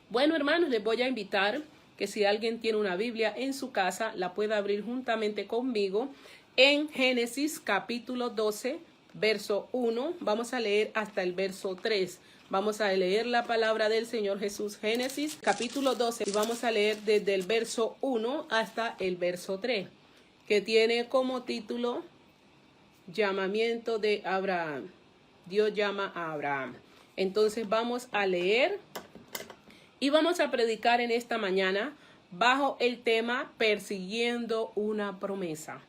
Bueno, hermanos, les voy a invitar que si alguien tiene una Biblia en su casa, la pueda abrir juntamente conmigo en Génesis capítulo 12, verso 1. Vamos a leer hasta el verso 3. Vamos a leer la palabra del Señor Jesús. Génesis capítulo 12 y vamos a leer desde el verso 1 hasta el verso 3, que tiene como título Llamamiento de Abraham. Dios llama a Abraham. Entonces vamos a leer y vamos a predicar en esta mañana bajo el tema persiguiendo una promesa.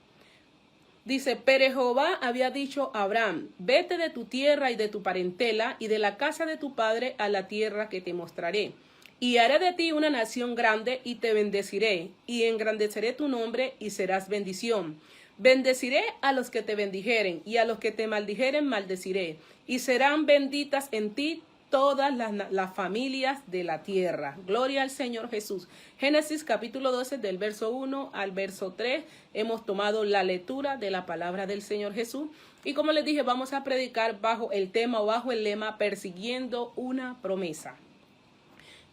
Dice, pero Jehová había dicho a Abraham, vete de tu tierra y de tu parentela y de la casa de tu padre a la tierra que te mostraré. Y haré de ti una nación grande y te bendeciré y engrandeceré tu nombre y serás bendición. Bendeciré a los que te bendijeren y a los que te maldijeren maldeciré. Y serán benditas en ti todas las familias de la tierra. Gloria al Señor Jesús. Génesis capítulo 12 del verso 1 al verso 3. Hemos tomado la lectura de la palabra del Señor Jesús. Y como les dije, vamos a predicar bajo el tema o bajo el lema persiguiendo una promesa.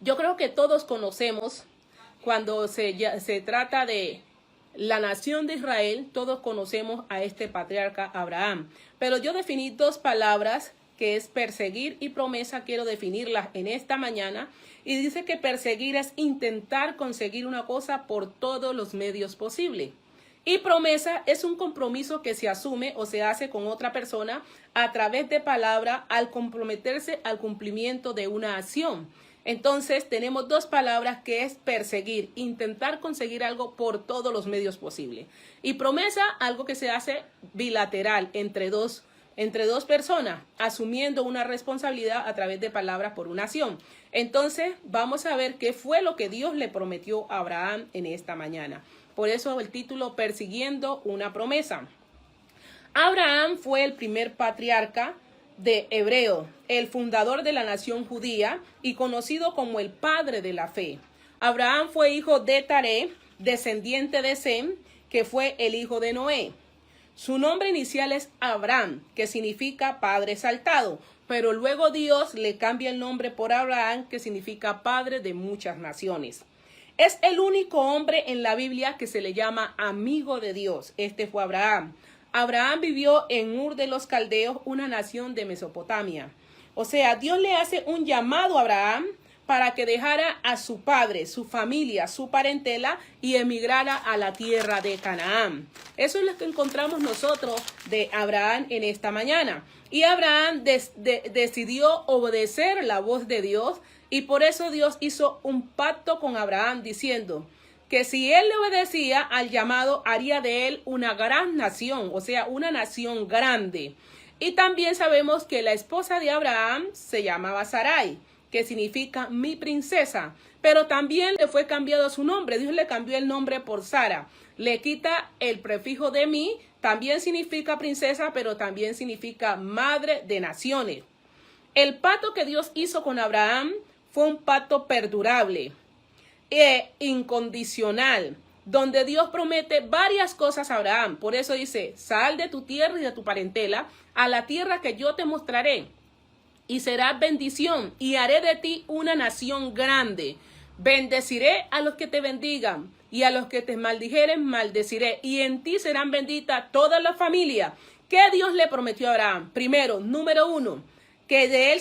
Yo creo que todos conocemos cuando se trata de la nación de Israel, todos conocemos a este patriarca Abraham. Pero yo definí dos palabras que es perseguir y promesa, quiero definirlas en esta mañana. Y dice que perseguir es intentar conseguir una cosa por todos los medios posibles. Y promesa es un compromiso que se asume o se hace con otra persona a través de palabra al comprometerse al cumplimiento de una acción. Entonces tenemos dos palabras que es perseguir, intentar conseguir algo por todos los medios posibles. Y promesa, algo que se hace bilateral entre dos personas, asumiendo una responsabilidad a través de palabras por una acción. Entonces vamos a ver qué fue lo que Dios le prometió a Abraham en esta mañana. Por eso el título persiguiendo una promesa. Abraham fue el primer patriarca de hebreo, el fundador de la nación judía y conocido como el padre de la fe. Abraham fue hijo de Taré, descendiente de Sem, que fue el hijo de Noé. Su nombre inicial es Abraham, que significa padre exaltado, pero luego Dios le cambia el nombre por Abraham, que significa padre de muchas naciones. Es el único hombre en la Biblia que se le llama amigo de Dios. Este fue Abraham. Abraham vivió en Ur de los Caldeos, una nación de Mesopotamia. O sea, Dios le hace un llamado a Abraham para que dejara a su padre, su familia, su parentela y emigrara a la tierra de Canaán. Eso es lo que encontramos nosotros de Abraham en esta mañana. Y Abraham decidió obedecer la voz de Dios y por eso Dios hizo un pacto con Abraham diciendo que si él le obedecía al llamado, haría de él una gran nación, o sea, una nación grande. Y también sabemos que la esposa de Abraham se llamaba Sarai, que significa mi princesa, pero también le fue cambiado su nombre. Dios le cambió el nombre por Sara. Le quita el prefijo de mi, también significa princesa, pero también significa madre de naciones. El pacto que Dios hizo con Abraham fue un pacto perdurable e incondicional, donde Dios promete varias cosas a Abraham. Por eso dice, sal de tu tierra y de tu parentela a la tierra que yo te mostraré. Y serás bendición, y haré de ti una nación grande. Bendeciré a los que te bendigan, y a los que te maldijeren maldeciré. Y en ti serán benditas todas las familias. ¿Qué Dios le prometió a Abraham? Primero, número 1, que de él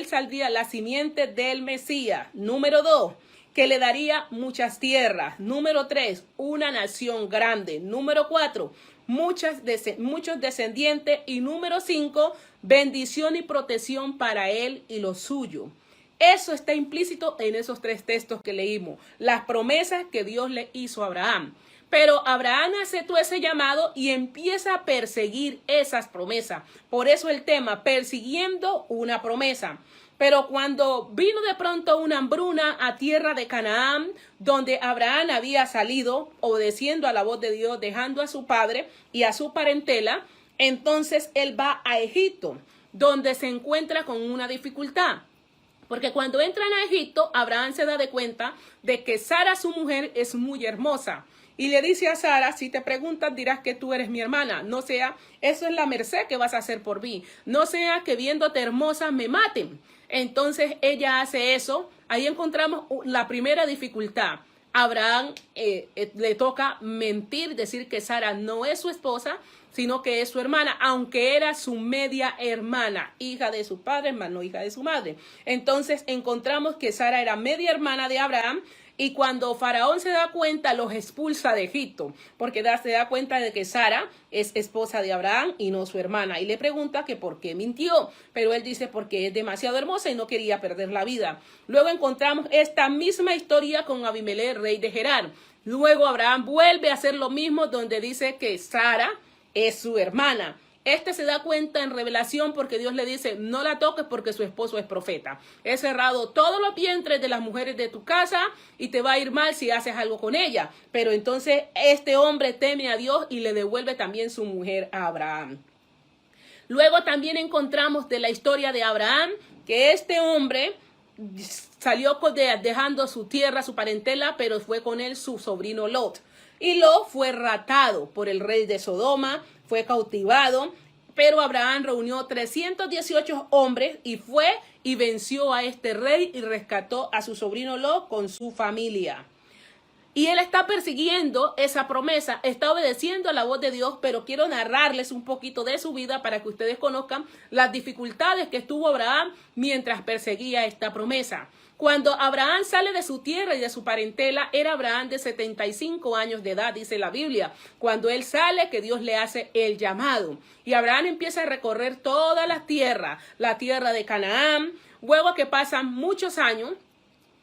saldría la simiente del Mesías. Número 2, que le daría muchas tierras. Número 3, una nación grande. Número 4, muchos descendientes. Y número 5, bendición y protección para él y lo suyo. Eso está implícito en esos tres textos que leímos, las promesas que Dios le hizo a Abraham. Pero Abraham aceptó ese llamado y empieza a perseguir esas promesas. Por eso el tema, persiguiendo una promesa. Pero cuando vino de pronto una hambruna a tierra de Canaán, donde Abraham había salido obedeciendo a la voz de Dios, dejando a su padre y a su parentela, entonces él va a Egipto, donde se encuentra con una dificultad. Porque cuando entran a Egipto, Abraham se da de cuenta de que Sara, su mujer, es muy hermosa. Y le dice a Sara, si te preguntan, dirás que tú eres mi hermana. No sea, eso es la merced que vas a hacer por mí. No sea que viéndote hermosa me maten. Entonces ella hace eso. Ahí encontramos la primera dificultad. Abraham le toca mentir, decir que Sara no es su esposa, sino que es su hermana, aunque era su media hermana, hija de su padre, más no hija de su madre. Entonces encontramos que Sara era media hermana de Abraham, y cuando Faraón se da cuenta, los expulsa de Egipto, porque se da cuenta de que Sara es esposa de Abraham y no su hermana. Y le pregunta que por qué mintió, pero él dice porque es demasiado hermosa y no quería perder la vida. Luego encontramos esta misma historia con Abimelech, rey de Gerar. Luego Abraham vuelve a hacer lo mismo, donde dice que Sara es su hermana. Este se da cuenta en revelación porque Dios le dice, no la toques porque su esposo es profeta. He cerrado todos los vientres de las mujeres de tu casa y te va a ir mal si haces algo con ella. Pero entonces este hombre teme a Dios y le devuelve también su mujer a Abraham. Luego también encontramos de la historia de Abraham que este hombre salió dejando su tierra, su parentela, pero fue con él su sobrino Lot. Y Lot fue ratado por el rey de Sodoma, fue cautivado, pero Abraham reunió 318 hombres y fue y venció a este rey y rescató a su sobrino Lot con su familia. Y él está persiguiendo esa promesa, está obedeciendo a la voz de Dios, pero quiero narrarles un poquito de su vida para que ustedes conozcan las dificultades que tuvo Abraham mientras perseguía esta promesa. Cuando Abraham sale de su tierra y de su parentela, era Abraham de 75 años de edad, dice la Biblia. Cuando él sale, que Dios le hace el llamado. Y Abraham empieza a recorrer toda la tierra de Canaán. Luego que pasan muchos años,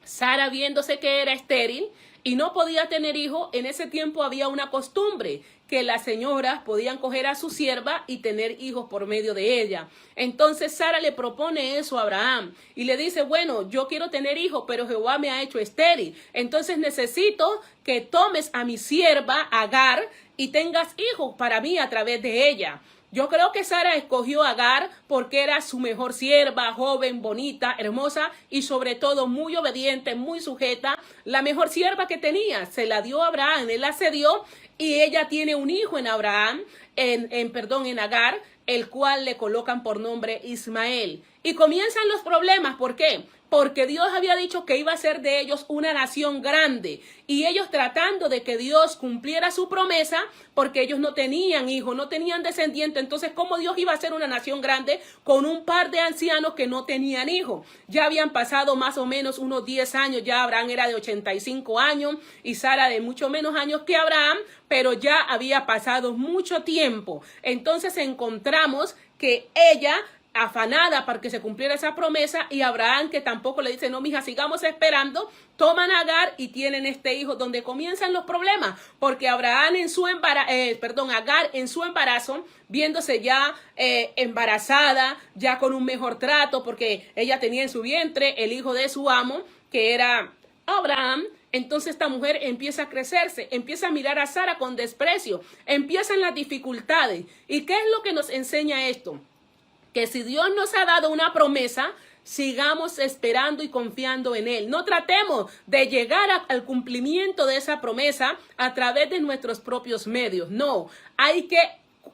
Sara, viéndose que era estéril y no podía tener hijos, en ese tiempo había una costumbre que las señoras podían coger a su sierva y tener hijos por medio de ella. Entonces Sara le propone eso a Abraham y le dice, bueno, yo quiero tener hijos, pero Jehová me ha hecho estéril. Entonces necesito que tomes a mi sierva Agar y tengas hijos para mí a través de ella. Yo creo que Sara escogió a Agar porque era su mejor sierva, joven, bonita, hermosa y sobre todo muy obediente, muy sujeta. La mejor sierva que tenía, se la dio a Abraham, él la cedió y ella tiene un hijo en Abraham, en Agar, el cual le colocan por nombre Ismael. Y comienzan los problemas, ¿por qué? Porque Dios había dicho que iba a ser de ellos una nación grande y ellos tratando de que Dios cumpliera su promesa porque ellos no tenían hijos, no tenían descendientes. Entonces, ¿cómo Dios iba a ser una nación grande con un par de ancianos que no tenían hijos? Ya habían pasado más o menos unos 10 años, ya Abraham era de 85 años y Sara de mucho menos años que Abraham, pero ya había pasado mucho tiempo. Entonces encontramos que ella, afanada para que se cumpliera esa promesa, y Abraham, que tampoco le dice, no, mija, sigamos esperando, toman a Agar y tienen este hijo, donde comienzan los problemas, porque Agar en su embarazo, viéndose ya embarazada, ya con un mejor trato, porque ella tenía en su vientre el hijo de su amo, que era Abraham. Entonces esta mujer empieza a crecerse, empieza a mirar a Sara con desprecio, empiezan las dificultades. ¿Y qué es lo que nos enseña esto? Que si Dios nos ha dado una promesa, sigamos esperando y confiando en Él. No tratemos de llegar al cumplimiento de esa promesa a través de nuestros propios medios. No, hay que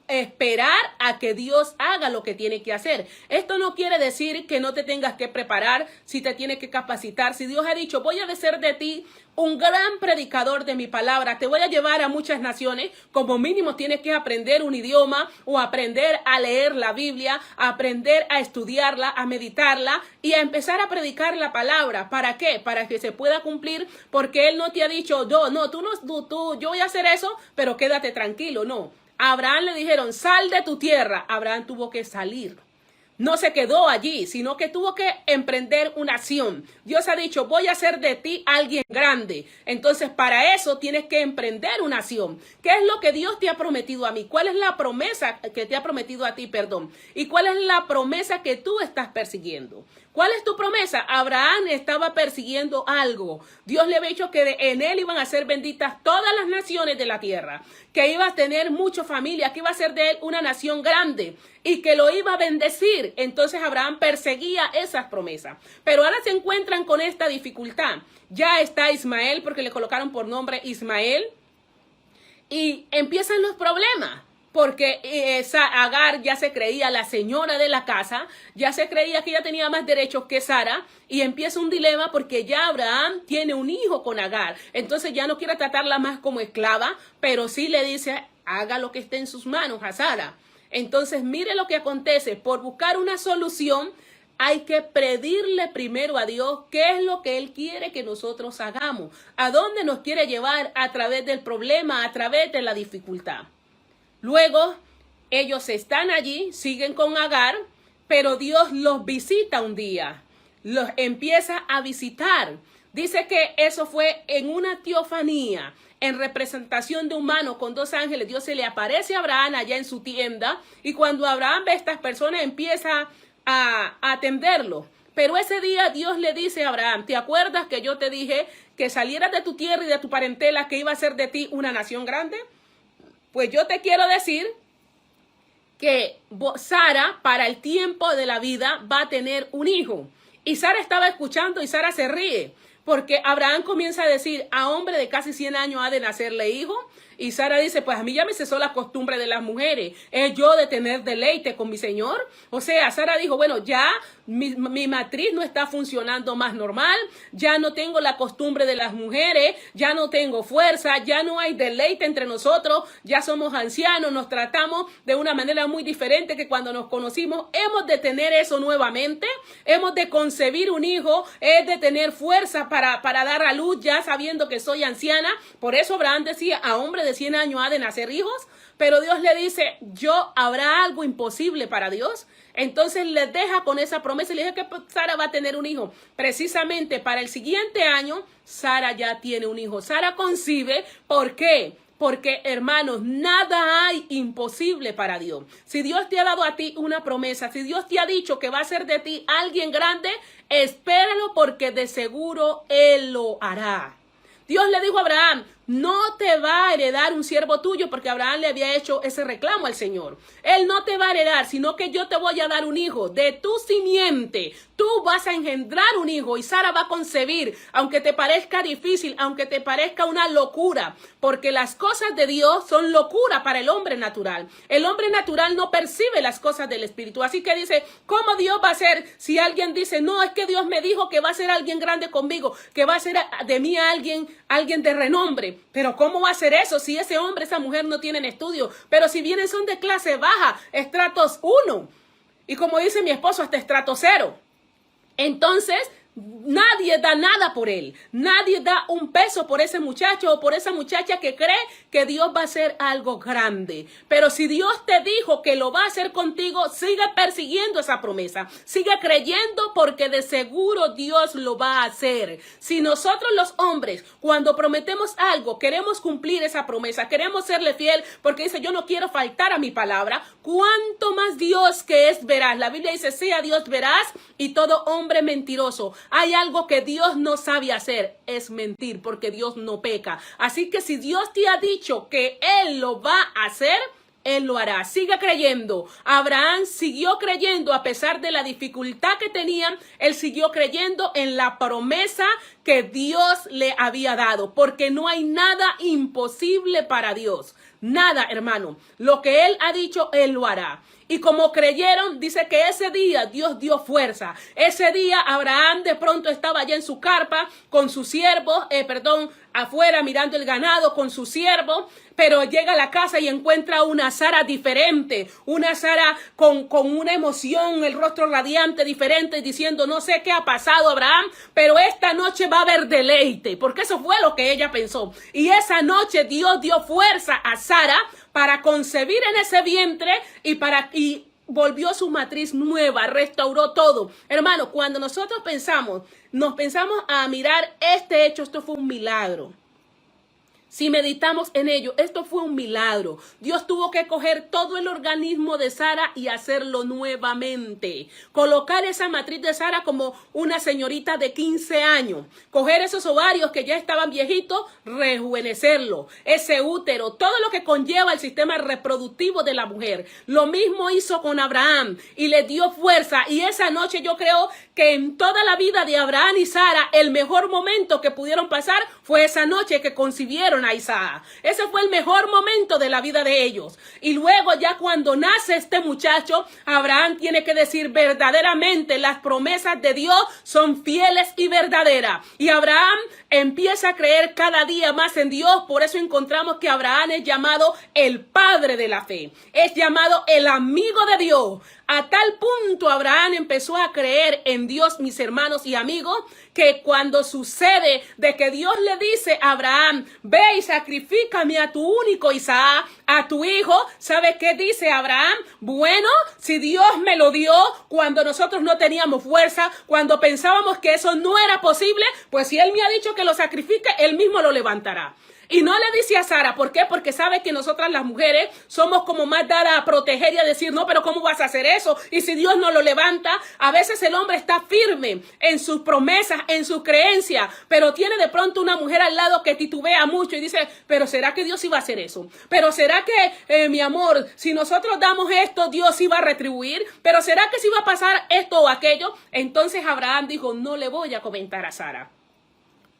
esperar a que Dios haga lo que tiene que hacer. Esto no quiere decir que no te tengas que preparar, si te tienes que capacitar. Si Dios ha dicho, voy a hacer de ti un gran predicador de mi palabra, te voy a llevar a muchas naciones, como mínimo tienes que aprender un idioma o aprender a leer la Biblia, aprender a estudiarla, a meditarla y a empezar a predicar la palabra. ¿Para qué? Para que se pueda cumplir, porque Él no te ha dicho, yo voy a hacer eso, pero quédate tranquilo. No. A Abraham le dijeron, sal de tu tierra. Abraham tuvo que salir. No se quedó allí, sino que tuvo que emprender una acción. Dios ha dicho, voy a hacer de ti alguien grande. Entonces, para eso tienes que emprender una acción. ¿Qué es lo que Dios te ha prometido a mí? ¿Cuál es la promesa que te ha prometido a ti, perdón? ¿Y cuál es la promesa que tú estás persiguiendo? ¿Cuál es tu promesa? Abraham estaba persiguiendo algo. Dios le había dicho que en él iban a ser benditas todas las naciones de la tierra, que iba a tener mucha familia, que iba a ser de él una nación grande y que lo iba a bendecir. Entonces Abraham perseguía esas promesas. Pero ahora se encuentran con esta dificultad. Ya está Ismael, porque le colocaron por nombre Ismael, y empiezan los problemas. porque Agar ya se creía la señora de la casa, ya se creía que ella tenía más derechos que Sara, y empieza un dilema porque ya Abraham tiene un hijo con Agar, entonces ya no quiere tratarla más como esclava, pero sí le dice, haga lo que esté en sus manos a Sara. Entonces mire lo que acontece, por buscar una solución, hay que pedirle primero a Dios qué es lo que Él quiere que nosotros hagamos, a dónde nos quiere llevar a través del problema, a través de la dificultad. Luego, ellos están allí, siguen con Agar, pero Dios los visita un día, los empieza a visitar. Dice que eso fue en una teofanía, en representación de humano con dos ángeles. Dios se le aparece a Abraham allá en su tienda, y cuando Abraham ve a estas personas empieza a atenderlo. Pero ese día Dios le dice a Abraham, ¿te acuerdas que yo te dije que salieras de tu tierra y de tu parentela, que iba a ser de ti una nación grande? Pues yo te quiero decir que Sara, para el tiempo de la vida, va a tener un hijo. Y Sara estaba escuchando y Sara se ríe, porque Abraham comienza a decir, a hombre de casi 100 años ha de nacerle hijo. Y Sara dice, pues a mí ya me cesó la costumbre de las mujeres, es yo de tener deleite con mi Señor. O sea, Sara dijo, bueno, ya mi matriz no está funcionando más normal, ya no tengo la costumbre de las mujeres, ya no tengo fuerza, ya no hay deleite entre nosotros, ya somos ancianos, nos tratamos de una manera muy diferente que cuando nos conocimos. Hemos de tener eso nuevamente, hemos de concebir un hijo, es de tener fuerza para dar a luz ya sabiendo que soy anciana. Por eso Abraham decía, a hombre de 100 años ha de nacer hijos. Pero Dios le dice, ¿habrá algo imposible para Dios? Entonces les deja con esa promesa y le dice que Sara va a tener un hijo. Precisamente para el siguiente año, Sara ya tiene un hijo. Sara concibe. ¿Por qué? Porque, hermanos, nada hay imposible para Dios. Si Dios te ha dado a ti una promesa, si Dios te ha dicho que va a hacer de ti alguien grande, espéralo, porque de seguro Él lo hará. Dios le dijo a Abraham, no te va a heredar un siervo tuyo, porque Abraham le había hecho ese reclamo al Señor. Él no te va a heredar, sino que yo te voy a dar un hijo de tu simiente. Tú vas a engendrar un hijo y Sara va a concebir, aunque te parezca difícil, aunque te parezca una locura, porque las cosas de Dios son locura para el hombre natural. El hombre natural no percibe las cosas del Espíritu. Así que dice, ¿cómo Dios va a ser? Si alguien dice, no, es que Dios me dijo que va a ser alguien grande conmigo, que va a ser de mí alguien de renombre. Pero ¿cómo va a ser eso si ese hombre, esa mujer no tienen estudio? Pero si vienen son de clase baja, estratos 1. Y como dice mi esposo, hasta estrato 0. Entonces, nadie da nada por él. Nadie da un peso por ese muchacho o por esa muchacha que cree que Dios va a hacer algo grande. Pero si Dios te dijo que lo va a hacer contigo, sigue persiguiendo esa promesa. Sigue creyendo, porque de seguro Dios lo va a hacer. Si nosotros los hombres, cuando prometemos algo, queremos cumplir esa promesa, queremos serle fiel, porque dice, yo no quiero faltar a mi palabra, ¿cuánto más Dios, que es veraz? La Biblia dice, sea Dios veraz y todo hombre mentiroso. Hay algo que Dios no sabe hacer, es mentir, porque Dios no peca. Así que si Dios te ha dicho que Él lo va a hacer, Él lo hará. Siga creyendo. Abraham siguió creyendo a pesar de la dificultad que tenían. Él siguió creyendo en la promesa que Dios le había dado, porque no hay nada imposible para Dios. Nada, hermano. Lo que Él ha dicho, Él lo hará. Y como creyeron, dice que ese día Dios dio fuerza. Ese día Abraham de pronto estaba allá en su carpa con su siervo, afuera mirando el ganado con su siervo, pero llega a la casa y encuentra una Sara diferente, una Sara con una emoción, el rostro radiante, diferente, diciendo, no sé qué ha pasado, Abraham, pero esta noche va a haber deleite, porque eso fue lo que ella pensó. Y esa noche Dios dio fuerza a Sara para concebir en ese vientre y volvió su matriz nueva, restauró todo. Hermano, cuando nosotros nos pensamos a mirar este hecho, esto fue un milagro. Si meditamos en ello, esto fue un milagro. Dios tuvo que coger todo el organismo de Sara y hacerlo nuevamente. Colocar esa matriz de Sara como una señorita de 15 años. Coger esos ovarios que ya estaban viejitos, rejuvenecerlo. Ese útero, todo lo que conlleva el sistema reproductivo de la mujer. Lo mismo hizo con Abraham y le dio fuerza. Y esa noche yo creo que en toda la vida de Abraham y Sara, el mejor momento que pudieron pasar fue esa noche que concibieron a Isaac. Ese fue el mejor momento de la vida de ellos. Y luego ya cuando nace este muchacho, Abraham tiene que decir verdaderamente las promesas de Dios son fieles y verdaderas. Y Abraham empieza a creer cada día más en Dios. Por eso encontramos que Abraham es llamado el padre de la fe. Es llamado el amigo de Dios. A tal punto Abraham empezó a creer en Dios, mis hermanos y amigos, que cuando sucede de que Dios le dice a Abraham, ve y sacrifícame a tu único Isaac, a tu hijo, ¿sabe qué dice Abraham? Bueno, si Dios me lo dio cuando nosotros no teníamos fuerza, cuando pensábamos que eso no era posible, pues si Él me ha dicho que lo sacrifique, Él mismo lo levantará. Y no le dice a Sara, ¿por qué? Porque sabe que nosotras las mujeres somos como más dadas a proteger y a decir, no, pero ¿cómo vas a hacer eso? Y si Dios no lo levanta, a veces el hombre está firme en sus promesas, en su creencia, pero tiene de pronto una mujer al lado que titubea mucho y dice, pero ¿será que Dios iba a hacer eso? ¿Pero será que, mi amor, si nosotros damos esto, Dios iba a retribuir? ¿Pero será que si iba a pasar esto o aquello? Entonces Abraham dijo, no le voy a comentar a Sara.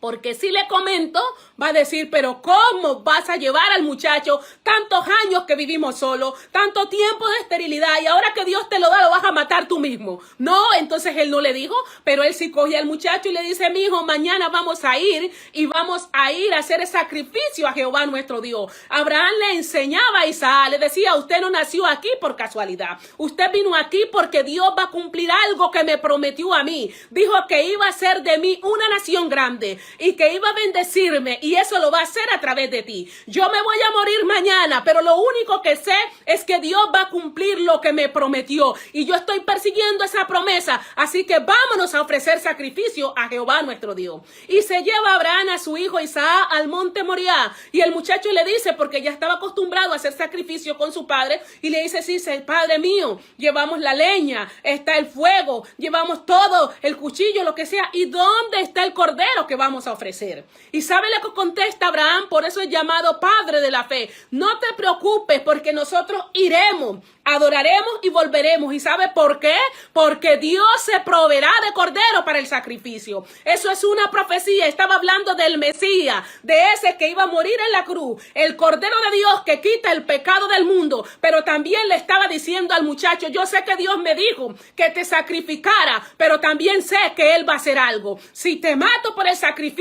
Porque si le comento, va a decir, pero ¿cómo vas a llevar al muchacho tantos años que vivimos solos, tanto tiempo de esterilidad y ahora que Dios te lo da, lo vas a matar tú mismo? No, entonces él no le dijo, pero él sí coge al muchacho y le dice, mi hijo, mañana vamos a ir y vamos a ir a hacer el sacrificio a Jehová nuestro Dios. Abraham le enseñaba a Isaac, le decía, usted no nació aquí por casualidad, usted vino aquí porque Dios va a cumplir algo que me prometió a mí. Dijo que iba a hacer de mí una nación grande y que iba a bendecirme y eso lo va a hacer a través de ti. Yo me voy a morir mañana, pero lo único que sé es que Dios va a cumplir lo que me prometió y yo estoy persiguiendo esa promesa, así que vámonos a ofrecer sacrificio a Jehová nuestro Dios. Y se lleva a Abraham a su hijo Isaac al monte Moriah y el muchacho le dice, porque ya estaba acostumbrado a hacer sacrificio con su padre, y le dice, sí, padre mío, llevamos la leña, está el fuego, llevamos todo, el cuchillo, lo que sea, ¿y dónde está el cordero que vamos a ofrecer? Y ¿sabe lo que contesta Abraham? Por eso es llamado padre de la fe. No te preocupes porque nosotros iremos, adoraremos y volveremos. ¿Y sabe por qué? Porque Dios se proveerá de cordero para el sacrificio. Eso es una profecía. Estaba hablando del Mesías, de ese que iba a morir en la cruz, el cordero de Dios que quita el pecado del mundo. Pero también le estaba diciendo al muchacho, yo sé que Dios me dijo que te sacrificara, pero también sé que Él va a hacer algo. Si te mato por el sacrificio,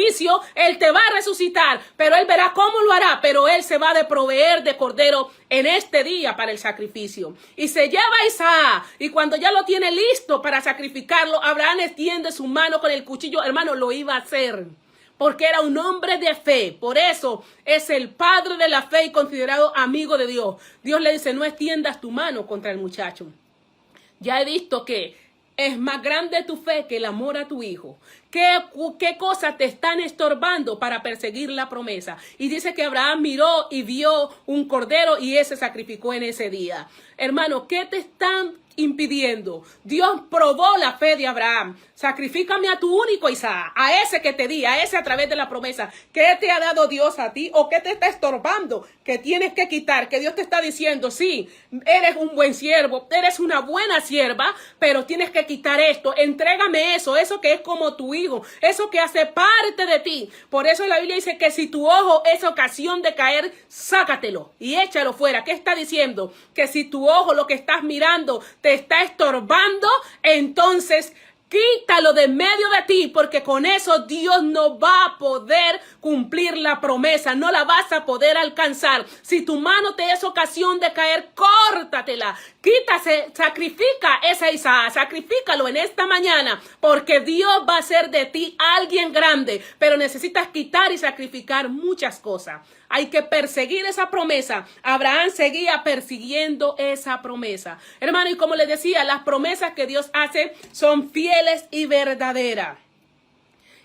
Él te va a resucitar, pero Él verá cómo lo hará, pero Él se va a proveer de cordero en este día para el sacrificio. Y se lleva a Isaac, y cuando ya lo tiene listo para sacrificarlo, Abraham extiende su mano con el cuchillo. Hermano, lo iba a hacer, porque era un hombre de fe. Por eso es el padre de la fe y considerado amigo de Dios. Dios le dice, no extiendas tu mano contra el muchacho. Ya he visto que es más grande tu fe que el amor a tu hijo. ¿Qué cosas te están estorbando para perseguir la promesa? Y dice que Abraham miró y vio un cordero y ese sacrificó en ese día. Hermano, ¿qué te están impidiendo? Dios probó la fe de Abraham. Sacrifícame a tu único Isaac, a ese que te di, a ese a través de la promesa. ¿Qué te ha dado Dios a ti o qué te está estorbando que tienes que quitar? Que Dios te está diciendo, sí, eres un buen siervo, eres una buena sierva, pero tienes que quitar esto. Entrégame eso que es como tu hijo, eso que hace parte de ti. Por eso la Biblia dice que si tu ojo es ocasión de caer, sácatelo y échalo fuera. ¿Qué está diciendo? Que si tu ojo, lo que estás mirando, te está estorbando, entonces quítalo de medio de ti, porque con eso Dios no va a poder cumplir la promesa, no la vas a poder alcanzar. Si tu mano te es ocasión de caer, córtatela, quítase, sacrifica esa Isaac, sacrifícalo en esta mañana, porque Dios va a hacer de ti alguien grande, pero necesitas quitar y sacrificar muchas cosas. Hay que perseguir esa promesa. Abraham seguía persiguiendo esa promesa. Hermano, y como les decía, las promesas que Dios hace son fieles y verdaderas.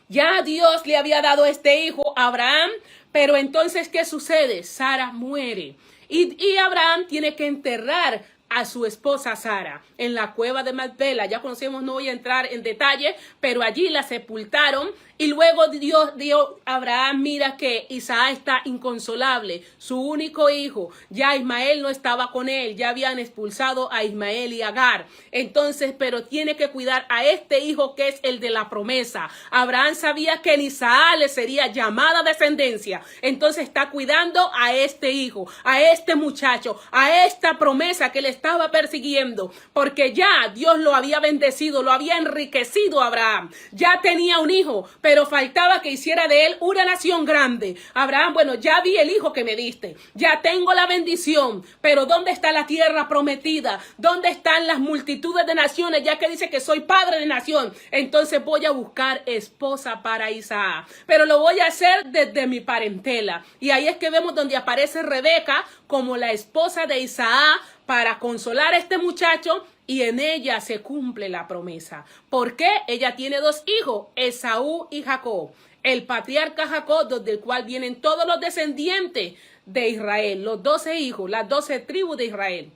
Ya Dios le había dado este hijo a Abraham, pero entonces, ¿qué sucede? Sara muere. Y Abraham tiene que enterrar a su esposa Sara en la cueva de Macpela. Ya conocemos, no voy a entrar en detalle, pero allí la sepultaron. Y luego Dios dio a Abraham, mira que Isaac está inconsolable, su único hijo. Ya Ismael no estaba con él, ya habían expulsado a Ismael y Agar. Entonces, pero tiene que cuidar a este hijo que es el de la promesa. Abraham sabía que en Isaac le sería llamada descendencia. Entonces está cuidando a este hijo, a este muchacho, a esta promesa que le estaba persiguiendo. Porque ya Dios lo había bendecido, lo había enriquecido a Abraham. Ya tenía un hijo, pero faltaba que hiciera de él una nación grande. Abraham, bueno, ya vi el hijo que me diste, ya tengo la bendición, pero ¿dónde está la tierra prometida? ¿Dónde están las multitudes de naciones? Ya que dice que soy padre de nación, entonces voy a buscar esposa para Isaac, pero lo voy a hacer desde mi parentela. Y ahí es que vemos donde aparece Rebeca como la esposa de Isaac para consolar a este muchacho. Y en ella se cumple la promesa. ¿Por qué? Ella tiene dos hijos, Esaú y Jacob. El patriarca Jacob, desde el cual vienen todos los descendientes de Israel, los 12 hijos, las 12 tribus de Israel.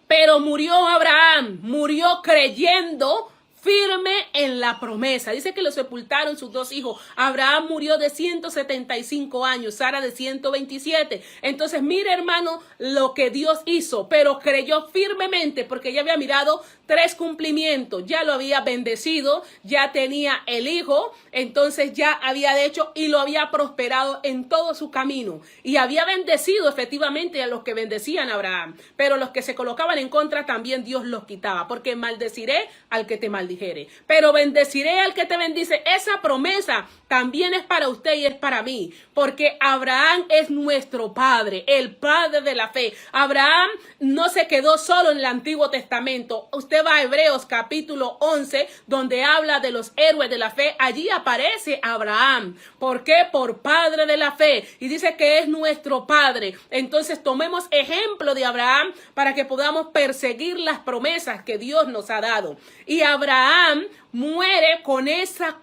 Pero murió Abraham, murió creyendo firme en la promesa. Dice que lo sepultaron sus dos hijos. Abraham murió de 175 años, Sara de 127. Entonces, mire, hermano, lo que Dios hizo, pero creyó firmemente porque ya había mirado 3 cumplimientos. Ya lo había bendecido, ya tenía el hijo, entonces ya había hecho y lo había prosperado en todo su camino. Y había bendecido efectivamente a los que bendecían a Abraham, pero los que se colocaban en contra también Dios los quitaba, porque maldeciré al que te maldijere, pero bendeciré al que te bendice. Esa promesa también es para usted y es para mí, porque Abraham es nuestro padre, el padre de la fe. Abraham no se quedó solo en el Antiguo Testamento. Usted va a Hebreos capítulo 11, donde habla de los héroes de la fe. Allí aparece Abraham. ¿Por qué? Por padre de la fe. Y dice que es nuestro padre. Entonces tomemos ejemplo de Abraham para que podamos perseguir las promesas que Dios nos ha dado. Y Abraham muere con esa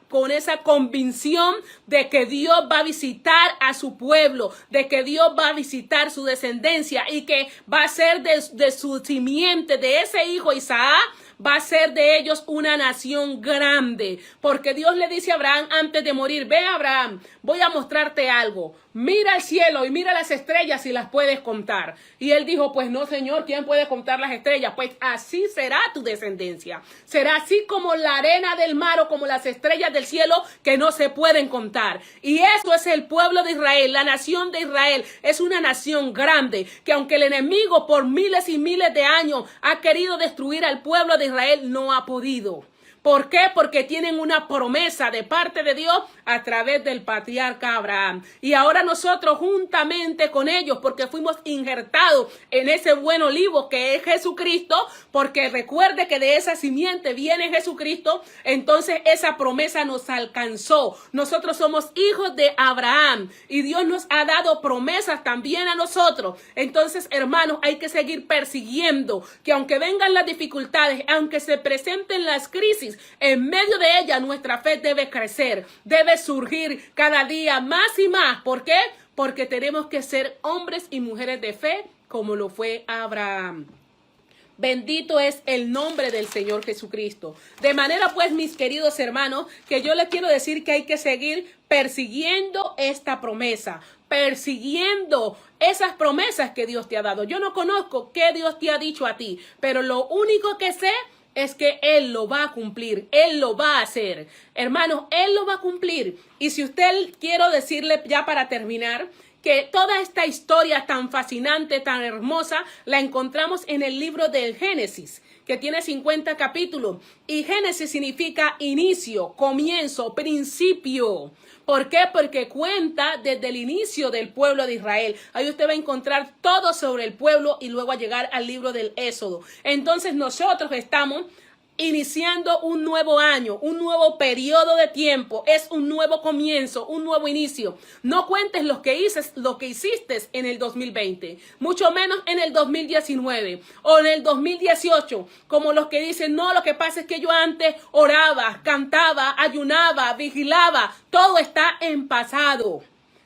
convicción de que Dios va a visitar a su pueblo, de que Dios va a visitar su descendencia y que va a ser de su simiente, de ese hijo Isaac, va a ser de ellos una nación grande. Porque Dios le dice a Abraham antes de morir, ve Abraham, voy a mostrarte algo. Mira el cielo y mira las estrellas si las puedes contar. Y él dijo, pues no, Señor, ¿quién puede contar las estrellas? Pues así será tu descendencia. Será así como la arena del mar o como las estrellas del cielo que no se pueden contar. Y eso es el pueblo de Israel, la nación de Israel. Es una nación grande que aunque el enemigo por miles y miles de años ha querido destruir al pueblo de Israel, no ha podido. ¿Por qué? Porque tienen una promesa de parte de Dios a través del patriarca Abraham. Y ahora nosotros juntamente con ellos, porque fuimos injertados en ese buen olivo que es Jesucristo, porque recuerde que de esa simiente viene Jesucristo, entonces esa promesa nos alcanzó. Nosotros somos hijos de Abraham y Dios nos ha dado promesas también a nosotros. Entonces, hermanos, hay que seguir persiguiendo, que aunque vengan las dificultades, aunque se presenten las crisis, en medio de ella nuestra fe debe crecer, debe surgir cada día más y más. ¿Por qué? Porque tenemos que ser hombres y mujeres de fe como lo fue Abraham. Bendito es el nombre del Señor Jesucristo. De manera pues, mis queridos hermanos, que yo les quiero decir que hay que seguir persiguiendo esta promesa, persiguiendo esas promesas que Dios te ha dado. Yo no conozco qué Dios te ha dicho a ti, pero lo único que sé es que Él lo va a cumplir, Él lo va a hacer. Hermanos, Él lo va a cumplir. Y si usted, quiero decirle ya para terminar, que toda esta historia tan fascinante, tan hermosa, la encontramos en el libro del Génesis, que tiene 50 capítulos. Y Génesis significa inicio, comienzo, principio. ¿Por qué? Porque cuenta desde el inicio del pueblo de Israel. Ahí usted va a encontrar todo sobre el pueblo y luego a llegar al libro del Éxodo. Entonces nosotros estamos iniciando un nuevo año, un nuevo periodo de tiempo. Es un nuevo comienzo, un nuevo inicio. No cuentes lo que hiciste en el 2020, mucho menos en el 2019 o en el 2018, como los que dicen, no, lo que pasa es que yo antes oraba, cantaba, ayunaba, vigilaba. Todo está en pasado.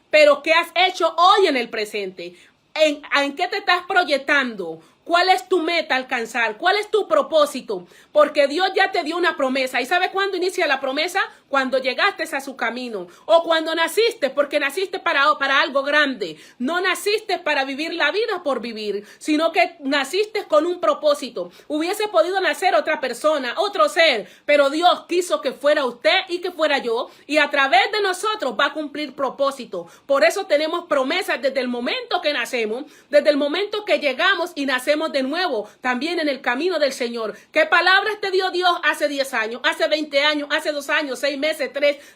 Pero ¿qué has hecho hoy en el presente? ¿En qué te estás proyectando? ¿Cuál es tu meta a alcanzar? ¿Cuál es tu propósito? Porque Dios ya te dio una promesa. ¿Y sabe cuándo inicia la promesa? Cuando llegaste a su camino. O cuando naciste, porque naciste para algo grande. No naciste para vivir la vida por vivir, sino que naciste con un propósito. Hubiese podido nacer otra persona, otro ser, pero Dios quiso que fuera usted y que fuera yo. Y a través de nosotros va a cumplir propósito. Por eso tenemos promesas desde el momento que nacemos, desde el momento que llegamos y nacemos de nuevo, también en el camino del Señor. ¿Qué palabras te dio Dios hace 10 años, hace 20 años, hace 2 años, 6 meses,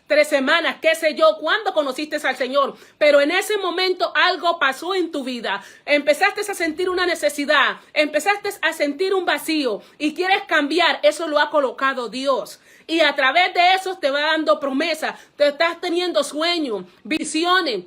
3 semanas, qué sé yo, cuándo conociste al Señor? Pero en ese momento algo pasó en tu vida. Empezaste a sentir una necesidad, empezaste a sentir un vacío y quieres cambiar. Eso lo ha colocado Dios. Y a través de eso te va dando promesas, te estás teniendo sueños, visiones,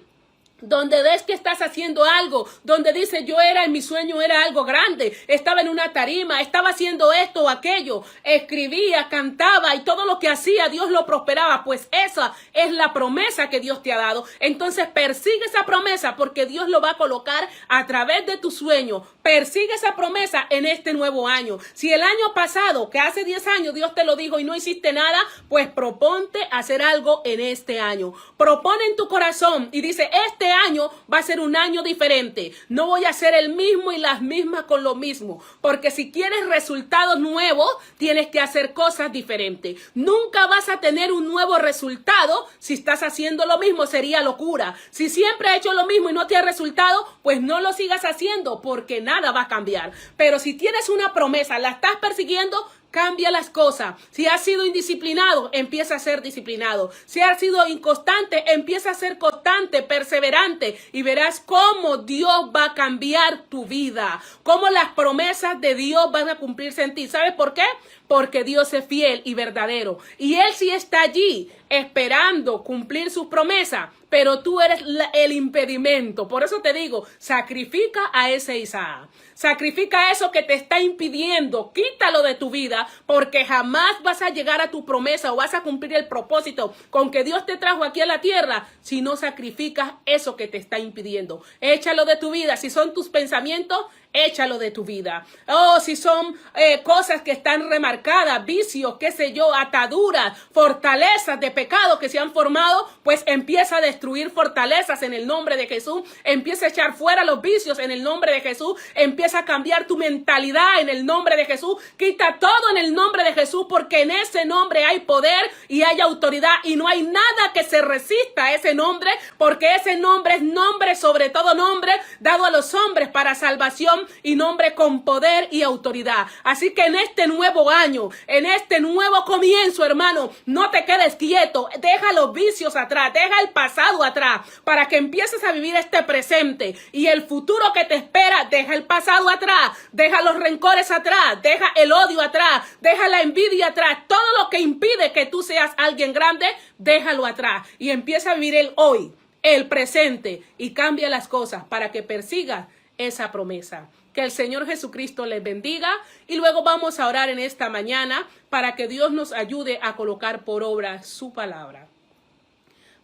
donde ves que estás haciendo algo, donde dice en mi sueño era algo grande, estaba en una tarima, estaba haciendo esto o aquello, escribía, cantaba y todo lo que hacía Dios lo prosperaba. Pues esa es la promesa que Dios te ha dado. Entonces persigue esa promesa porque Dios lo va a colocar a través de tu sueño. Persigue esa promesa en este nuevo año. Si el año pasado, que hace 10 años Dios te lo dijo y no hiciste nada, pues proponte hacer algo en este año. Propone en tu corazón y dice, este año va a ser un año diferente. No voy a ser el mismo y las mismas con lo mismo. Porque si quieres resultados nuevos, tienes que hacer cosas diferentes. Nunca vas a tener un nuevo resultado si estás haciendo lo mismo. Sería locura. Si siempre has hecho lo mismo y no te ha resultado, pues no lo sigas haciendo porque nada va a cambiar. Pero si tienes una promesa, la estás persiguiendo, cambia las cosas. Si has sido indisciplinado, empieza a ser disciplinado. Si has sido inconstante, empieza a ser constante, perseverante, y verás cómo Dios va a cambiar tu vida, cómo las promesas de Dios van a cumplirse en ti. ¿Sabes por qué? Porque Dios es fiel y verdadero. Y Él sí está allí esperando cumplir sus promesas, pero tú eres el impedimento. Por eso te digo, sacrifica a ese Isaac. Sacrifica eso que te está impidiendo. Quítalo de tu vida, porque jamás vas a llegar a tu promesa o vas a cumplir el propósito con que Dios te trajo aquí a la tierra si no sacrificas eso que te está impidiendo. Échalo de tu vida. Si son tus pensamientos, échalo de tu vida. Oh, si son cosas que están remarcadas, vicios, qué sé yo, ataduras, fortalezas de pecado que se han formado, pues empieza a destruir fortalezas en el nombre de Jesús. Empieza a echar fuera los vicios en el nombre de Jesús. Empieza a cambiar tu mentalidad en el nombre de Jesús. Quita todo en el nombre de Jesús, porque en ese nombre hay poder y hay autoridad, y no hay nada que se resista a ese nombre, porque ese nombre es nombre sobre todo nombre, dado a los hombres para salvación, y nombre con poder y autoridad. Así que en este nuevo año, en este nuevo comienzo, hermano, no te quedes quieto. Deja los vicios atrás, deja el pasado atrás, para que empieces a vivir este presente y el futuro que te espera. Deja el pasado atrás, deja los rencores atrás, deja el odio atrás, deja la envidia atrás. Todo lo que impide que tú seas alguien grande, déjalo atrás y empieza a vivir el hoy, el presente, y cambia las cosas para que persigas esa promesa. Que el Señor Jesucristo les bendiga, y luego vamos a orar en esta mañana para que Dios nos ayude a colocar por obra su palabra.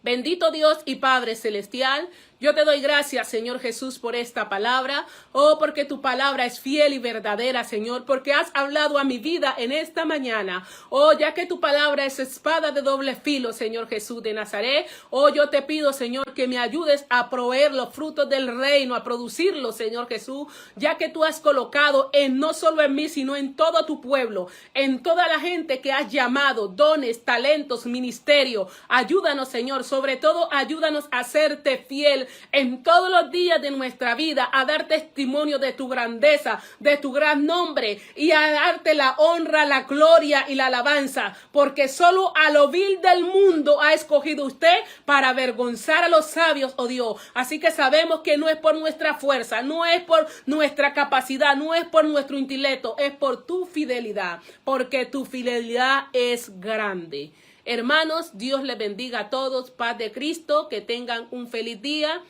Bendito Dios y Padre Celestial, yo te doy gracias, Señor Jesús, por esta palabra. Oh, porque tu palabra es fiel y verdadera, Señor, porque has hablado a mi vida en esta mañana. Oh, ya que tu palabra es espada de doble filo, Señor Jesús de Nazaret. Oh, yo te pido, Señor, que me ayudes a proveer los frutos del reino, a producirlos, Señor Jesús, ya que tú has colocado no solo en mí, sino en todo tu pueblo, en toda la gente que has llamado, dones, talentos, ministerio. Ayúdanos, Señor, sobre todo ayúdanos a serte fiel en todos los días de nuestra vida, a dar testimonio de tu grandeza, de tu gran nombre, y a darte la honra, la gloria y la alabanza, porque solo a lo vil del mundo ha escogido usted para avergonzar a los sabios, oh Dios. Así que sabemos que no es por nuestra fuerza, no es por nuestra capacidad, no es por nuestro intelecto, es por tu fidelidad, porque tu fidelidad es grande. Hermanos, Dios les bendiga a todos. Paz de Cristo, que tengan un feliz día.